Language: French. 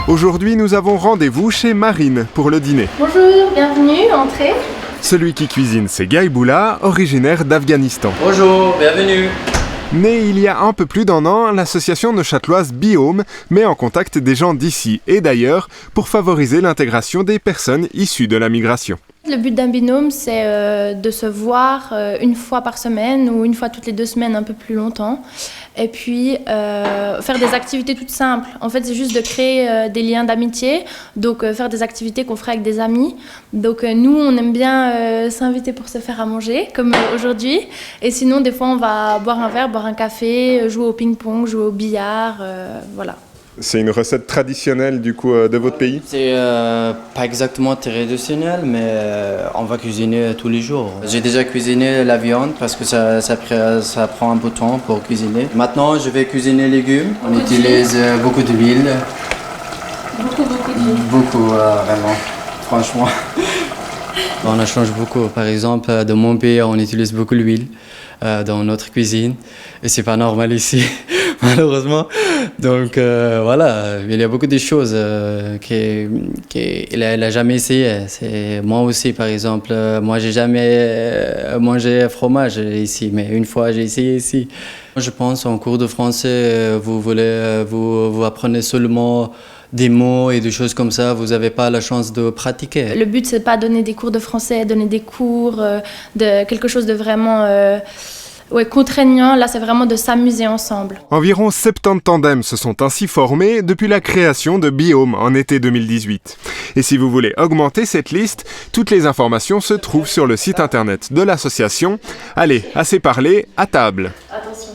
Aujourd'hui, nous avons rendez-vous chez Marine pour le dîner. Bonjour, bienvenue, entrez. Celui qui cuisine, c'est Gaïboula, originaire d'Afghanistan. Bonjour, bienvenue. Né il y a un peu plus d'1 an, l'association neuchâteloise Bihome met en contact des gens d'ici et d'ailleurs pour favoriser l'intégration des personnes issues de la migration. Le but d'un binôme, c'est de se voir une fois par semaine ou une fois toutes les 2 semaines, un peu plus longtemps. Et puis faire des activités toutes simples. En fait, c'est juste de créer des liens d'amitié, donc faire des activités qu'on ferait avec des amis. Donc nous, on aime bien s'inviter pour se faire à manger, comme aujourd'hui. Et sinon, des fois, on va boire un verre, boire un café, jouer au ping-pong, jouer au billard, voilà. C'est une recette traditionnelle du coup de votre pays ? C'est pas exactement traditionnel, mais on va cuisiner tous les jours. J'ai déjà cuisiné la viande parce que ça prend un peu de temps pour cuisiner. Maintenant, je vais cuisiner les légumes. On utilise beaucoup d'huile. Beaucoup d'huile. Beaucoup, vraiment, franchement. On change beaucoup. Par exemple, dans mon pays, on utilise beaucoup l'huile dans notre cuisine. Et c'est pas normal ici, malheureusement. Donc voilà, il y a beaucoup de choses qu'il n'a jamais essayé. C'est, moi aussi, par exemple, moi j'ai jamais mangé fromage ici, mais une fois j'ai essayé ici. Je pense en cours de français, vous apprenez seulement des mots et des choses comme ça, vous n'avez pas la chance de pratiquer. Le but, c'est pas donner des cours de français, donner des cours de quelque chose de vraiment contraignant. Là, c'est vraiment de s'amuser ensemble. Environ 70 tandems se sont ainsi formés depuis la création de Bihome en été 2018. Et si vous voulez augmenter cette liste, toutes les informations se trouvent sur le site internet de l'association. Allez, assez parlé, à table. Attention.